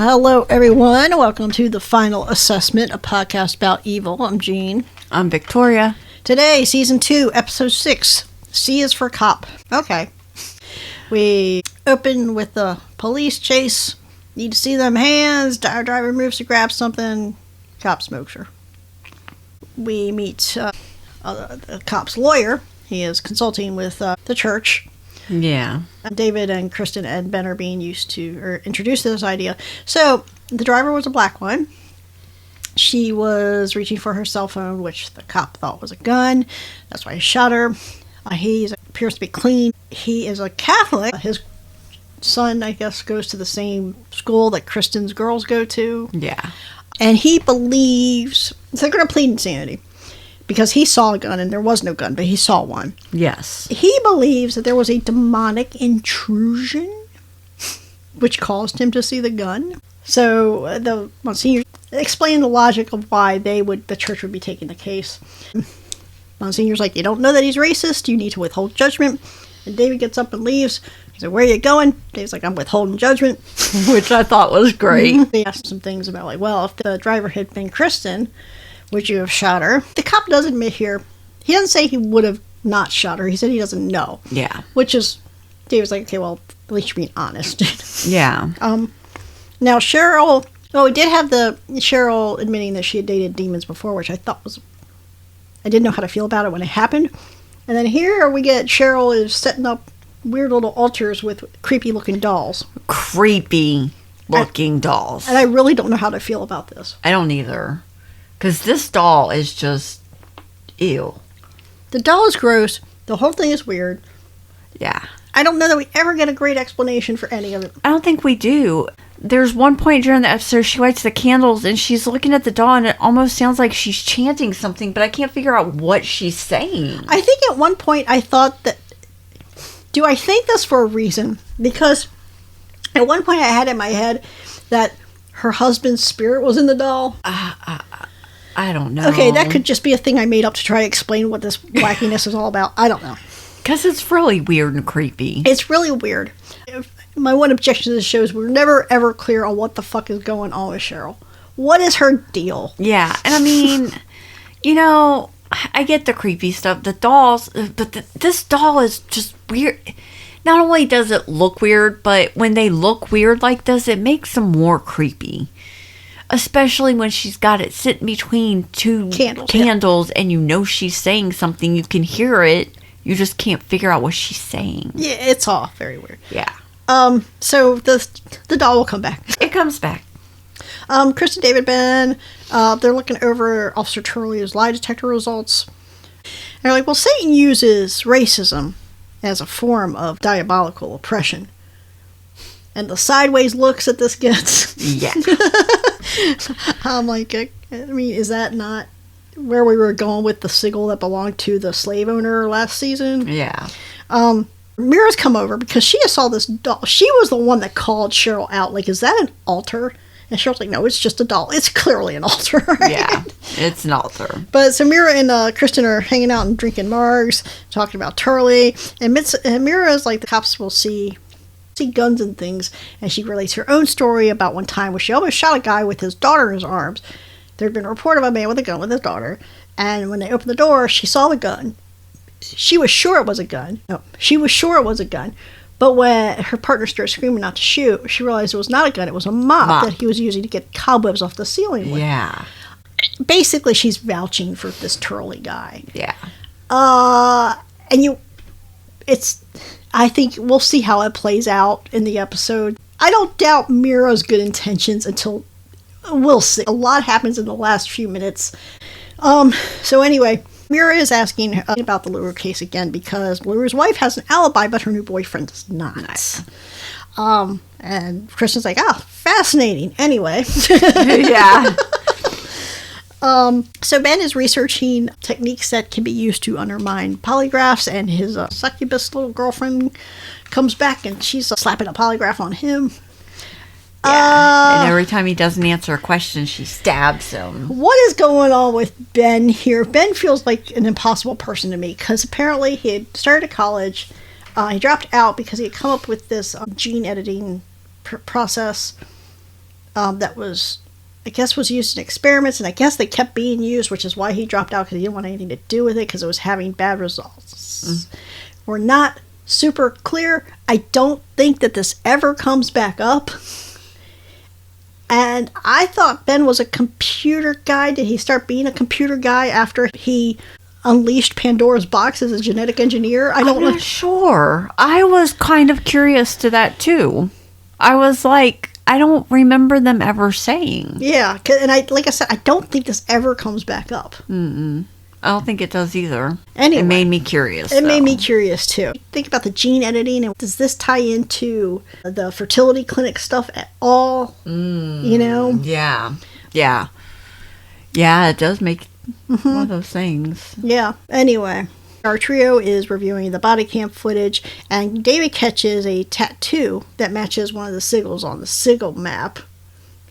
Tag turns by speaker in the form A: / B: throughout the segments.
A: Hello, everyone. Welcome to The Final Assessment, a podcast about evil. I'm Jean.
B: I'm Victoria.
A: Today, Season 2, Episode 6, C is for Cop. Okay. We open with the police chase. Need to see them hands. Our driver moves to grab something. Cop smokes her. We meet the cop's lawyer. He is consulting with the church.
B: Yeah.
A: David and Kristen and Ben are being introduced to this idea. So, the driver was a black one. She was reaching for her cell phone, which the cop thought was a gun. That's why he shot her. He appears to be clean. He is a Catholic. His son, I guess, goes to the same school that Kristen's girls go to.
B: Yeah.
A: And he believes... So they're going to plead insanity. Because he saw a gun, and there was no gun, but he saw one.
B: Yes.
A: He believes that there was a demonic intrusion, which caused him to see the gun. So the Monsignor explained the logic of why the church would be taking the case. Monsignor's like, you don't know that he's racist, you need to withhold judgment. And David gets up and leaves. He's like, where are you going? David's like, I'm withholding judgment.
B: Which I thought was great.
A: They asked some things about, like, well, if the driver had been Kristen, would you have shot her? The cop does admit here, he doesn't say he would have not shot her. He said he doesn't know.
B: Yeah.
A: Which is, David's like, okay, well, at least you're being honest.
B: Yeah.
A: Now, Cheryl, we did have Cheryl admitting that she had dated demons before, which I thought was, I didn't know how to feel about it when it happened. And then here we get Cheryl is setting up weird little altars with creepy looking dolls.
B: Creepy looking dolls.
A: And I really don't know how to feel about this.
B: I don't either. Because this doll is just, ew.
A: The doll is gross. The whole thing is weird.
B: Yeah.
A: I don't know that we ever get a great explanation for any of it.
B: I don't think we do. There's one point during the episode she lights the candles and she's looking at the doll and it almost sounds like she's chanting something, but I can't figure out what she's saying.
A: I think at one point I thought that... Do I think this for a reason? Because at one point I had in my head that her husband's spirit was in the doll.
B: I don't know.
A: Okay, that could just be a thing I made up to try to explain what this wackiness is all about. I don't know.
B: Because it's really weird and creepy.
A: It's really weird. My one objection to this show is we're never, ever clear on what the fuck is going on with Cheryl. What is her deal?
B: Yeah, and I mean, I get the creepy stuff, the dolls, but this doll is just weird. Not only does it look weird, but when they look weird like this, it makes them more creepy. Especially when she's got it sitting between two candles and she's saying something, you can hear it, you just can't figure out what she's saying.
A: Yeah, it's all very weird.
B: Yeah.
A: So the doll will come back.
B: It comes back.
A: Kristen, David, Ben, they're looking over Officer Turley's lie detector results. And they're like, well, Satan uses racism as a form of diabolical oppression. And the sideways looks that this gets.
B: Yeah.
A: I'm like, I mean, is that not where we were going with the sigil that belonged to the slave owner last season?
B: Yeah.
A: Mira's come over because she saw this doll. She was the one that called Cheryl out. Like, is that an altar? And Cheryl's like, no, it's just a doll. It's clearly an altar, right?
B: Yeah, it's an altar.
A: But so Mira and Kristen are hanging out and drinking margs, talking about Turley. And Mira's like, the cops will see guns and things, and she relates her own story about one time where she almost shot a guy with his daughter in his arms. There had been a report of a man with a gun with his daughter, and when they opened the door, she saw the gun. She was sure it was a gun. No, she was sure it was a gun, but when her partner started screaming not to shoot, she realized it was not a gun, it was a mop that he was using to get cobwebs off the ceiling with.
B: Yeah.
A: Basically, she's vouching for this Turley guy.
B: Yeah.
A: I think we'll see how it plays out in the episode. I don't doubt Mira's good intentions until we'll see. A lot happens in the last few minutes. So anyway, Mira is asking about the LaRue case again because LaRue's wife has an alibi, but her new boyfriend does not.
B: Nice.
A: And Kristen's like, fascinating. Anyway.
B: Yeah.
A: So Ben is researching techniques that can be used to undermine polygraphs, and his succubus little girlfriend comes back and she's slapping a polygraph on him.
B: Yeah, and every time he doesn't answer a question, she stabs him.
A: What is going on with Ben here? Ben feels like an impossible person to me because apparently he had started college. He dropped out because he had come up with this gene editing process that was, I guess, was used in experiments, and I guess they kept being used, which is why he dropped out, because he didn't want anything to do with it because it was having bad results. We're not super clear. I don't think that this ever comes back up. And I thought Ben was a computer guy. Did he start being a computer guy after he unleashed Pandora's box as a genetic engineer? I'm
B: not sure. I was kind of curious to that too. I was like, I don't remember them ever saying.
A: Yeah, and like I said, I don't think this ever comes back up.
B: I don't think it does either.
A: Anyway,
B: it made me curious.
A: It made me curious too. Think about the gene editing, and does this tie into the fertility clinic stuff at all? You know?
B: Yeah. It does make one of those things.
A: Yeah. Anyway, our trio is reviewing the body cam footage, and David catches a tattoo that matches one of the sigils on the sigil map.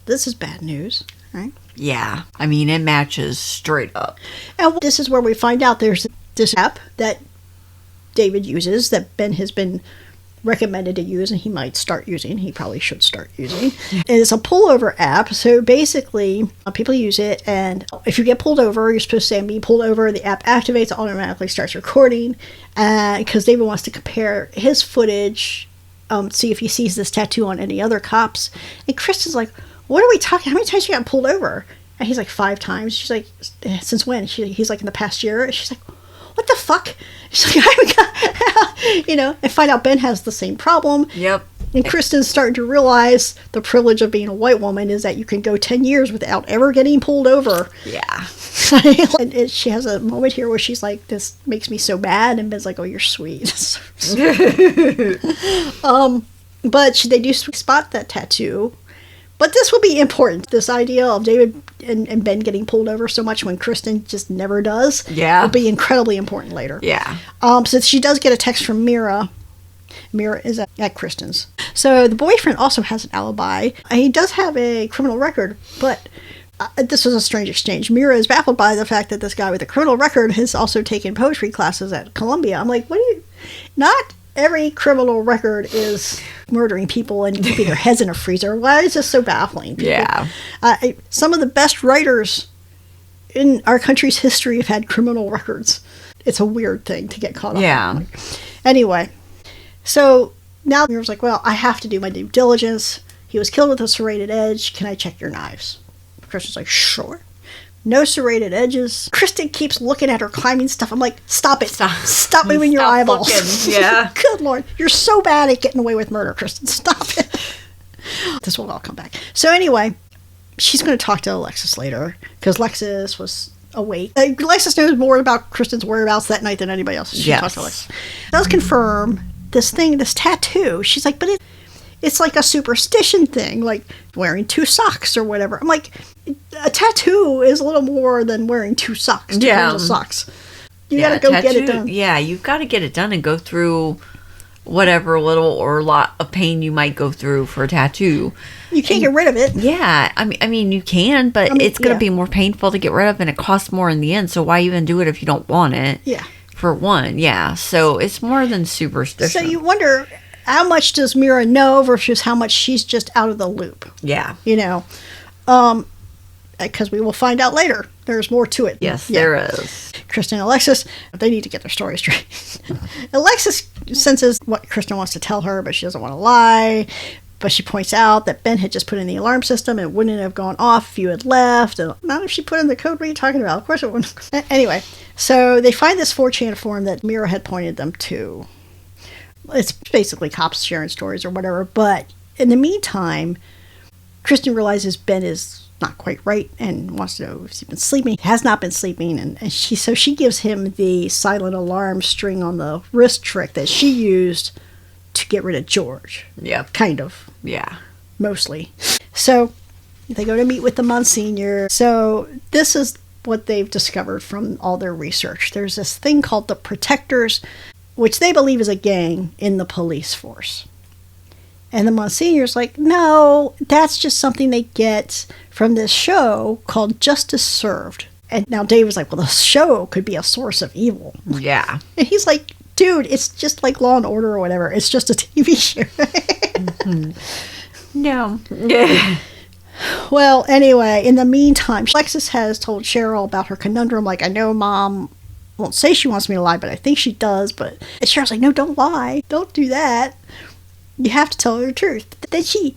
A: This is bad news, right?
B: Yeah, I mean, it matches straight up.
A: And this is where we find out there's this app that David uses that Ben has been recommended to use, and he might start using. He probably should start using. It's a pullover app. So basically, people use it, and if you get pulled over, you're supposed to say, I'm being pulled over. The app activates, automatically starts recording, because David wants to compare his footage, see if he sees this tattoo on any other cops. And Kristen's like, what are we talking? How many times you got pulled over? And he's like, 5 times. She's like, since when? He's like, in the past year. And she's like, what the fuck? She's like, I haven't got, and find out Ben has the same problem.
B: Yep.
A: And Kristen's starting to realize the privilege of being a white woman is that you can go 10 years without ever getting pulled over.
B: Yeah.
A: And she has a moment here where she's like, this makes me so bad. And Ben's like, oh, you're sweet. But they do spot that tattoo. But this will be important. This idea of David and Ben getting pulled over so much when Kristen just never does will be incredibly important later.
B: Yeah.
A: So she does get a text from Mira. Mira is at Kristen's. So the boyfriend also has an alibi. He does have a criminal record, but this was a strange exchange. Mira is baffled by the fact that this guy with a criminal record has also taken poetry classes at Columbia. I'm like, not every criminal record is murdering people and keeping their heads in a freezer. Why is this so baffling?
B: Yeah.
A: Some of the best writers in our country's history have had criminal records. It's a weird thing to get caught up in. Anyway, so now Mira's like, well, I have to do my due diligence. He was killed with a serrated edge. Can I check your knives? Kristen's like, sure. No serrated edges. Kristen keeps looking at her climbing stuff. I'm like, stop it. Stop moving your eyeballs.
B: Looking. Yeah.
A: Good Lord. You're so bad at getting away with murder, Kristen. Stop it. This will all come back. So anyway, she's going to talk to Alexis later, because Alexis was awake. Alexis knows more about Kristen's whereabouts that night than anybody else. She talked to Alexis. Does confirm this tattoo. She's like, but it's like a superstition thing, like wearing 2 socks or whatever. I'm like, a tattoo is a little more than wearing 2 socks. 2 pairs of socks. You gotta go get it done.
B: Yeah, you've got to get it done and go through whatever little or lot of pain you might go through for a tattoo.
A: You can't get rid of it.
B: Yeah, I mean you can, but it's going to be more painful to get rid of, and it costs more in the end. So why even do it if you don't want it?
A: Yeah. For
B: one, yeah. So it's more than superstition.
A: So you wonder, how much does Mira know versus how much she's just out of the loop?
B: Yeah.
A: Because we will find out later. There's more to it.
B: Yes, there is.
A: Kristen and Alexis, they need to get their story straight. Alexis senses what Kristen wants to tell her, but she doesn't want to lie. But she points out that Ben had just put in the alarm system and it wouldn't have gone off if you had left. And not if she put in the code. What are you talking about? Of course it wouldn't. Anyway, so they find this 4chan forum that Mira had pointed them to. It's basically cops sharing stories or whatever. But in the meantime, Kristen realizes Ben is not quite right and wants to know if he's been sleeping. He has not been sleeping, and she gives him the silent alarm string on the wrist trick that she used to get rid of George.
B: Yeah.
A: Kind of.
B: Yeah.
A: Mostly. So they go to meet with the Monsignor. So this is what they've discovered from all their research. There's this thing called the Protectors, which they believe is a gang in the police force. And the Monsignor's like, no, that's just something they get from this show called Justice Served. And now Dave was like, well, the show could be a source of evil.
B: Yeah.
A: And he's like, dude, it's just like Law and Order or whatever. It's just a TV show.
B: No. Yeah.
A: Well, anyway, in the meantime, Alexis has told Cheryl about her conundrum. Like, I know Mom won't say she wants me to lie, but I think she does. But and Cheryl's like, no, don't lie. Don't do that. You have to tell her the truth. Then she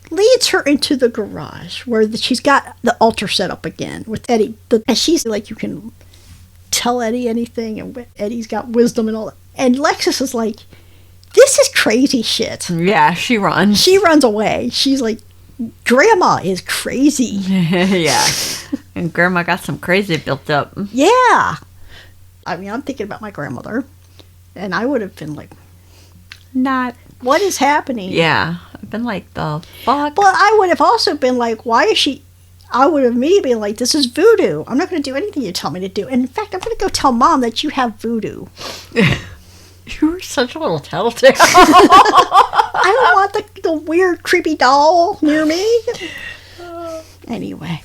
A: leads her into the garage where she's got the altar set up again with Eddie. And she's like, you can tell Eddie anything, and Eddie's got wisdom and all that. And Lexus is like, this is crazy shit.
B: Yeah, she runs.
A: She runs away. She's like, Grandma is crazy.
B: Yeah. And Grandma got some crazy built up.
A: Yeah. I mean, I'm thinking about my grandmother, and I would have been like, what is happening?
B: Yeah. I've been like, the fuck?
A: But I would have also been like, why is she... I would have immediately been like, this is voodoo. I'm not going to do anything you tell me to do. And in fact, I'm going to go tell Mom that you have voodoo.
B: You were such a little tattletale.
A: I don't want the weird, creepy doll near me. Anyway.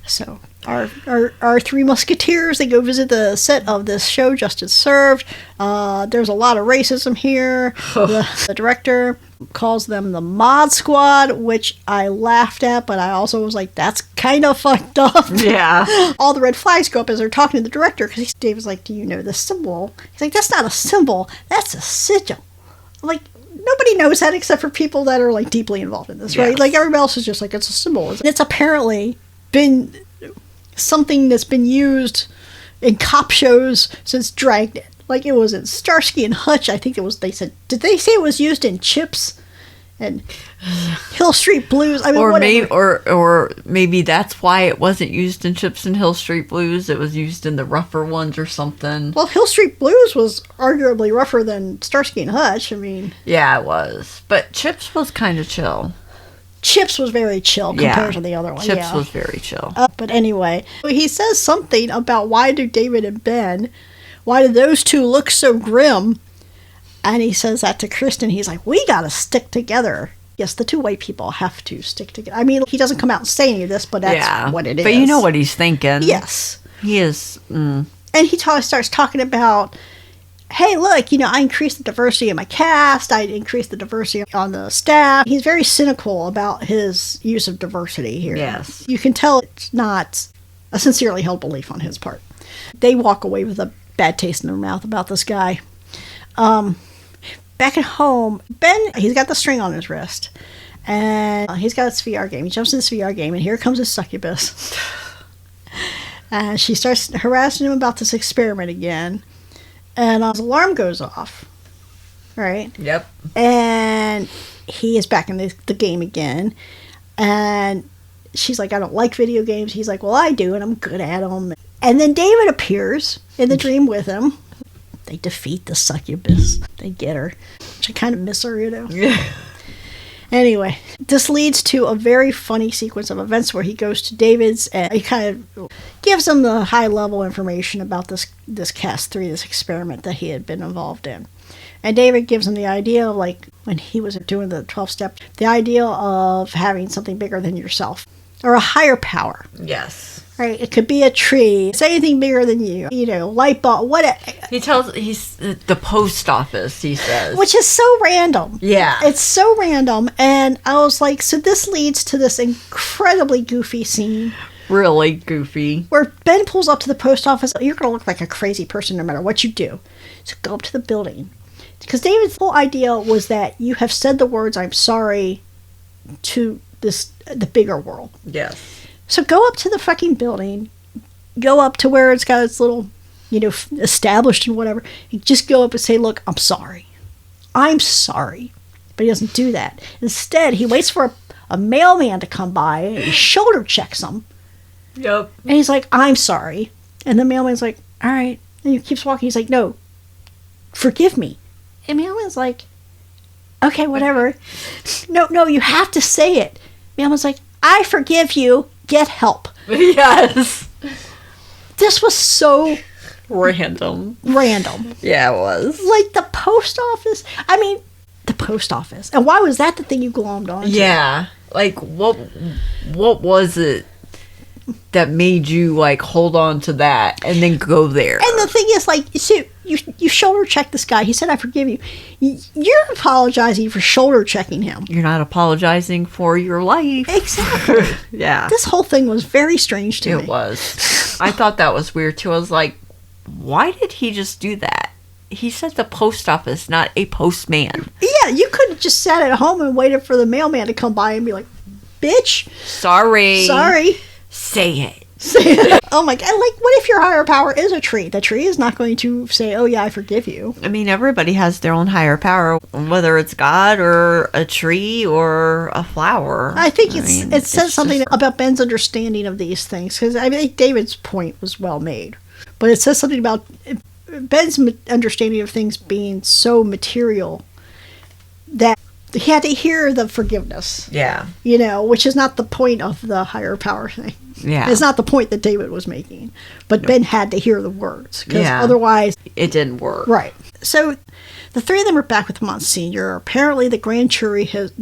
A: So, our three musketeers, they go visit the set of this show, Justice Served. There's a lot of racism here. The director calls them the Mod Squad, which I laughed at, but I also was like, that's kind of fucked up.
B: Yeah.
A: All the red flags go up as they're talking to the director, because David's like, do you know the symbol? He's like, that's not a symbol, that's a sigil. I'm like, nobody knows that except for people that are like deeply involved in this, right?
B: Yes.
A: Like everybody else is just like, it's a symbol. And it's apparently been something that's been used in cop shows since Dragnet. Like, it was in Starsky and Hutch. I think it was, did they say it was used in Chips and Hill Street Blues? I mean,
B: or maybe that's why it wasn't used in Chips and Hill Street Blues. It was used in the rougher ones or something.
A: Well, Hill Street Blues was arguably rougher than Starsky and Hutch. I mean,
B: yeah, it was. But Chips was kind of chill.
A: Chips was very chill compared to the other one.
B: Chips was very chill.
A: But anyway, he says something about why do David and Ben, why do those two look so grim? And he says that to Kristen. He's like, we gotta stick together. Yes, the two white people have to stick together. I mean, he doesn't come out and say any of this, but that's what it is.
B: But you know what he's thinking.
A: Yes.
B: He is.
A: And he starts talking about, hey, look, I increased the diversity of my cast. I increased the diversity on the staff. He's very cynical about his use of diversity here.
B: Yes.
A: You can tell it's not a sincerely held belief on his part. They walk away with a bad taste in their mouth about this guy. Back at home, Ben, he's got the string on his wrist. And he's got his VR game. He jumps in this VR game, and here comes his succubus. And she starts harassing him about this experiment again. And his alarm goes off. Right?
B: Yep.
A: And he is back in the game again. And she's like, I don't like video games. He's like, well, I do, and I'm good at them. And then David appears in the dream with him. They defeat the succubus. They get her. Which I kind of miss her,
B: Yeah.
A: Anyway, this leads to a very funny sequence of events where he goes to David's and he kind of gives him the high-level information about this Cast 3, this experiment that he had been involved in. And David gives him the idea of, like, when he was doing the 12-step, the idea of having something bigger than yourself. Or a higher power.
B: Yes.
A: Right? It could be a tree. It's anything bigger than you. Light bulb.
B: He's the post office, he says.
A: Which is so random.
B: Yeah.
A: It's so random. And I was like, so this leads to this incredibly goofy scene.
B: Really goofy.
A: Where Ben pulls up to the post office. You're going to look like a crazy person no matter what you do. So go up to the building. Because David's whole idea was that you have said the words, I'm sorry, to the bigger world.
B: Yes.
A: So go up to the fucking building, go up to where it's got its little, established and whatever. You just go up and say, look, I'm sorry. I'm sorry. But he doesn't do that. Instead, he waits for a mailman to come by and he shoulder checks him.
B: Yep.
A: And he's like, I'm sorry. And the mailman's like, all right. And he keeps walking. He's like, no, forgive me. And the mailman's like, okay, whatever. No, you have to say it. Mailman's like, I forgive you. Get help.
B: Yes.
A: This was so
B: random.
A: Yeah,
B: it was.
A: Like the post office. I mean, the post office. And why was that the thing you glommed on to?
B: Yeah. Like, what was it that made you like hold on to that and then go there.
A: And the thing is, like, see, you shoulder check this guy. He said, "I forgive you." You're apologizing for shoulder checking him.
B: You're not apologizing for your life.
A: Exactly.
B: Yeah.
A: This whole thing was very strange to me.
B: It was. I thought that was weird too. I was like, why did he just do that? He said the post office, not a postman.
A: Yeah, you could have just sat at home and waited for the mailman to come by and be like, "Bitch,
B: Sorry. Say it.
A: Oh my God, like, what if your higher power is a tree? The tree is not going to say, "Oh yeah, I forgive you."
B: I mean, everybody has their own higher power, whether it's God or a tree or a flower.
A: I think it says something about Ben's understanding of these things, because I think David's point was well made. But it says something about Ben's understanding of things being so material that he had to hear the forgiveness.
B: Yeah.
A: Which is not the point of the higher power thing.
B: Yeah.
A: It's not the point that David was making. But Ben had to hear the words, because
B: Yeah.
A: otherwise...
B: It didn't work.
A: Right. So the three of them are back with Monsignor. Apparently the grand jury has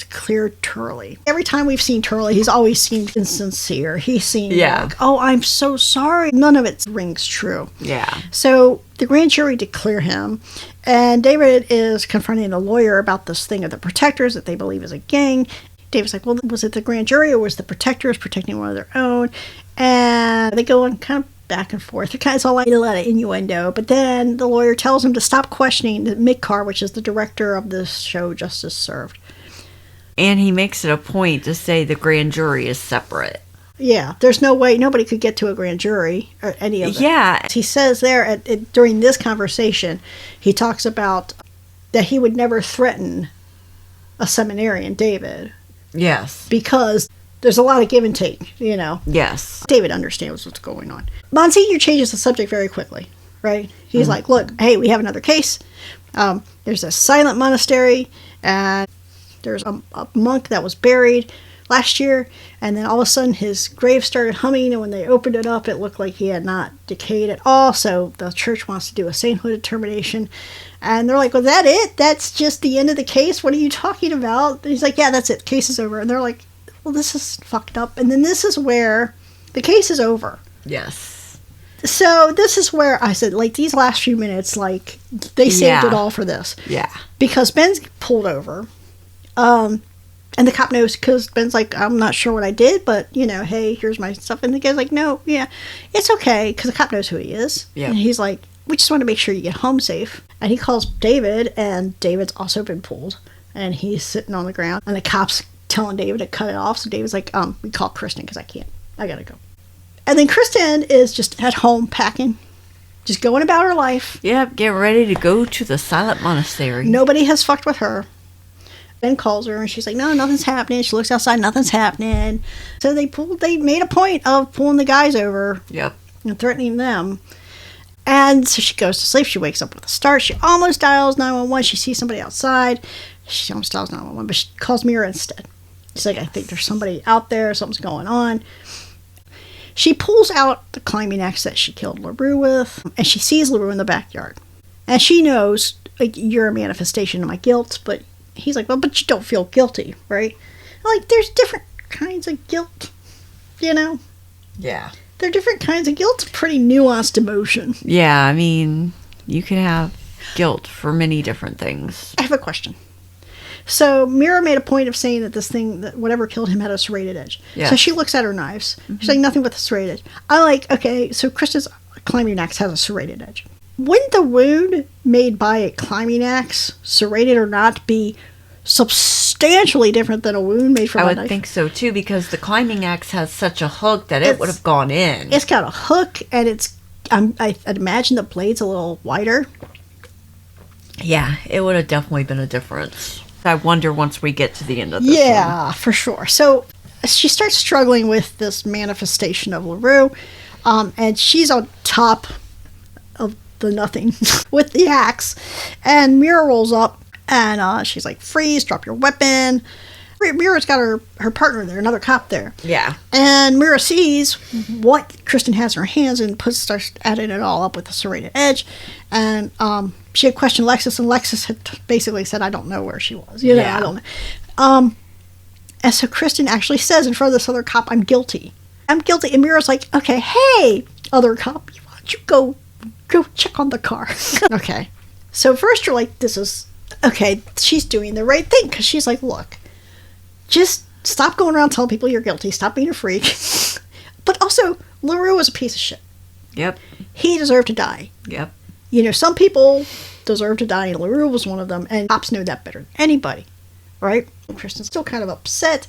A: cleared Turley. Every time we've seen Turley, he's always seemed insincere. He seemed like, "Oh, I'm so sorry." None of it rings true.
B: Yeah.
A: So the grand jury declare him, and David is confronting a lawyer about this thing of the protectors that they believe is a gang. David's like, "Well, was it the grand jury or was the protectors protecting one of their own?" And they go on kind of back and forth. It's all like a lot of innuendo. But then the lawyer tells him to stop questioning Mick Carr, which is the director of this show, Justice Served.
B: And he makes it a point to say the grand jury is separate.
A: Yeah, there's no way nobody could get to a grand jury or any of it.
B: Yeah.
A: He says there during this conversation, he talks about that he would never threaten a seminarian, David.
B: Yes.
A: Because there's a lot of give and take,
B: Yes.
A: David understands what's going on. Monsignor changes the subject very quickly, right? He's like, "Look, hey, we have another case. There's a silent monastery, and there's a monk that was buried last year, and then all of a sudden his grave started humming, and when they opened it up, it looked like he had not decayed at all, so the church wants to do a sainthood determination." And they're like, "Was that it? That's just the end of the case? What are you talking about?" And he's like, "Yeah, that's it. Case is over." And they're like, "Well, this is fucked up." And then this is where the case is over.
B: Yes.
A: So this is where I said, like, these last few minutes, like, they saved it all for this.
B: Yeah.
A: Because Ben's pulled over. And the cop knows, because Ben's like, "I'm not sure what I did, but, hey, here's my stuff." And the guy's like, "No, yeah, it's okay," because the cop knows who he is.
B: Yeah.
A: And he's like, "We just want to make sure you get home safe." And he calls David, and David's also been pulled. And he's sitting on the ground. And the cop's telling David to cut it off. So David's like, "We call Kristen because I can't. I gotta go." And then Kristen is just at home packing. Just going about her life.
B: Yep, get ready to go to the silent monastery.
A: Nobody has fucked with her. Ben calls her and she's like, "No, nothing's happening." She looks outside, nothing's happening. So they made a point of pulling the guys over.
B: Yep.
A: And threatening them. And so she goes to sleep. She wakes up with a start. She almost dials 911. She sees somebody outside. She almost dials 911, but she calls Mira instead. She's like, "I think there's somebody out there. Something's going on." She pulls out the climbing axe that she killed LaRue with, and she sees LaRue in the backyard. And she knows, like, "You're a manifestation of my guilt," but he's like, "Well, but you don't feel guilty, right?" Like, there's different kinds of guilt,
B: Yeah.
A: There are different kinds of guilt. It's a pretty nuanced emotion.
B: Yeah, I mean, you can have guilt for many different things.
A: I have a question. So Mira made a point of saying that this thing, that whatever killed him, had a serrated edge.
B: Yes.
A: So she looks at her knives. She's like, "Nothing with a serrated edge." I'm like, okay, so Krista's climbing axe has a serrated edge. Wouldn't the wound made by a climbing axe, serrated or not, be substantially different than a wound made from a knife?
B: I would think so too, because the climbing axe has such a hook that it would have gone in.
A: It's got a hook, and I'd imagine the blade's a little wider.
B: Yeah, it would have definitely been a difference. I wonder once we get to the end of this
A: Yeah, for sure. So she starts struggling with this manifestation of LaRue, and she's on top of the nothing with the axe, and Mira rolls up, and she's like, "Freeze, drop your weapon." Mira's got her partner there, another cop there.
B: Yeah.
A: And Mira sees what Kristen has in her hands and starts adding it all up with the serrated edge. And she had questioned Lexus, and Lexus had basically said, "I don't know where she was." I don't know. And so Kristen actually says in front of this other cop, I'm guilty. I'm guilty. And Mira's like, okay, hey, other cop, why don't you go check on the car? Okay. So first you're like, this is, okay, she's doing the right thing. Because she's like, look, just stop going around telling people you're guilty. Stop being a freak. But also, LaRue was a piece of shit.
B: Yep.
A: He deserved to die.
B: Yep.
A: You know, some people deserve to die, and LaRue was one of them, and cops know that better than anybody, right? Kristen's still kind of upset,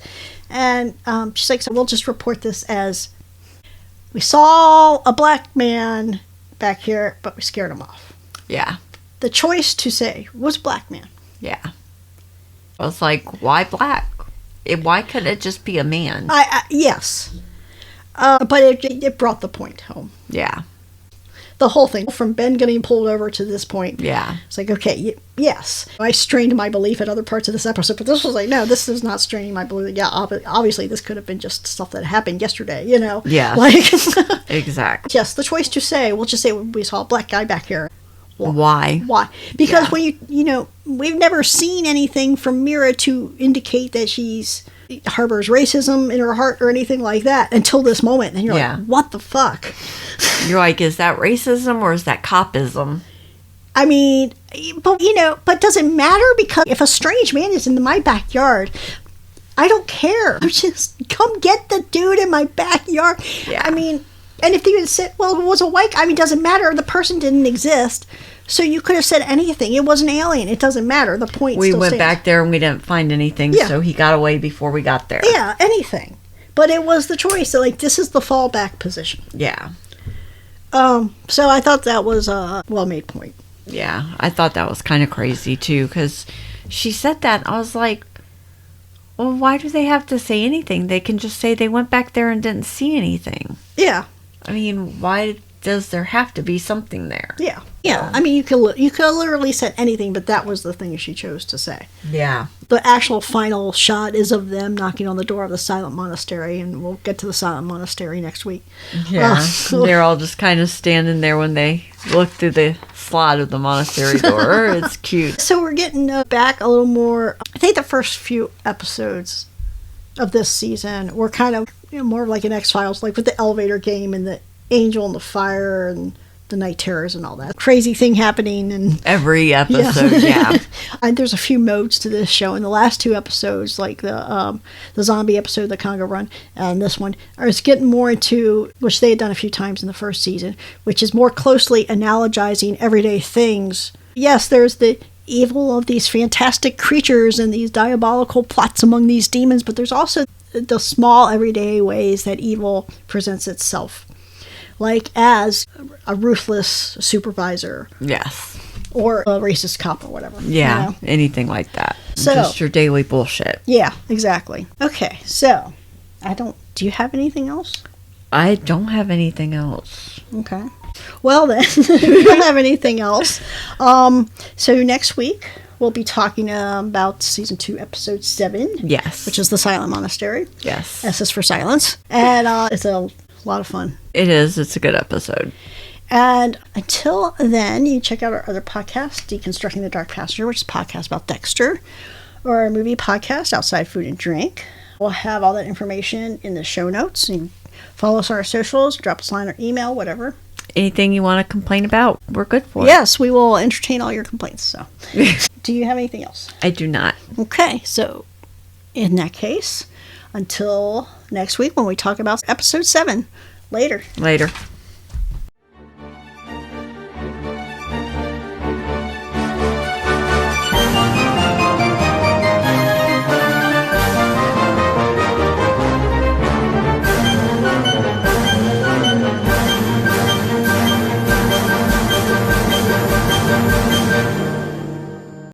A: and she's like, so we'll just report this as we saw a black man back here, but we scared him off.
B: Yeah.
A: The choice to say was black man.
B: Yeah. I was like, why black? Why couldn't it just be a man?
A: Yes. But it brought the point home.
B: Yeah.
A: The whole thing, from Ben getting pulled over to this point.
B: Yeah.
A: It's like, okay, yes. I strained my belief at other parts of this episode, but this was like, no, this is not straining my belief. Yeah, obviously this could have been just stuff that happened yesterday, you know?
B: Yeah.
A: Like,
B: exactly.
A: yes, the choice to say, we'll just say we saw a black guy back here. Well,
B: why?
A: Why? Because when you know, we've never seen anything from Mira to indicate that she's harbors racism in her heart or anything like that until this moment. And you're like, what the fuck?
B: You're like, is that racism or is that copism?
A: I mean, but does it matter? Because if a strange man is in my backyard, I don't care. Just come get the dude in my backyard.
B: Yeah.
A: I mean, and if they even said, well, it was a white guy, I mean, doesn't matter. The person didn't exist. So you could have said anything. It was an alien. It doesn't matter. The point
B: we
A: still
B: went
A: stands.
B: back there and we didn't find anything, so he got away before we got there.
A: Yeah, anything. But it was the choice. So, like, this is the fallback position.
B: Yeah.
A: So I thought that was a well-made point.
B: Yeah, I thought that was kind of crazy, too, because she said that. I was like, well, why do they have to say anything? They can just say they went back there and didn't see anything.
A: Yeah.
B: I mean, why does there have to be something there?
A: Yeah. Yeah. I mean, you could literally said anything, but that was the thing she chose to say.
B: Yeah.
A: The actual final shot is of them knocking on the door of the Silent Monastery, and we'll get to the Silent Monastery next week.
B: Yeah. They're all just kind of standing there when they look through the slot of the monastery door. It's cute.
A: So we're getting back a little more. I think the first few episodes of this season were kind of more like an X-Files, like with the elevator game and the angel and the fire and the night terrors and all that crazy thing happening and
B: every episode. Yeah.
A: And there's a few modes to this show. In the last two episodes, like the zombie episode, the Congo Run, and this one, is getting more into, which they had done a few times in the first season, which is more closely analogizing everyday things. Yes, there's the evil of these fantastic creatures and these diabolical plots among these demons, but there's also the small everyday ways that evil presents itself. Like as a ruthless supervisor.
B: Yes.
A: Or a racist cop or whatever.
B: Yeah, anything like that.
A: So,
B: just your daily bullshit.
A: Yeah, exactly. Okay, so, do you have anything else?
B: I don't have anything else.
A: Okay. Well then, we don't have anything else. So next week, we'll be talking about Season 2, Episode 7.
B: Yes.
A: Which is the Silent Monastery.
B: Yes.
A: S is for silence. And it's a lot of fun.
B: It is. It's a good episode.
A: And until then, you check out our other podcast, Deconstructing the Dark Passenger, which is a podcast about Dexter, or our movie podcast, Outside Food and Drink. We'll have all that information in the show notes. You can follow us on our socials, drop us a line or email, whatever.
B: Anything you want to complain about, we're good for.
A: Yes, we will entertain all your complaints. So, do you have anything else?
B: I do not.
A: Okay, so in that case, until next week when we talk about Episode 7. Later.
B: Later.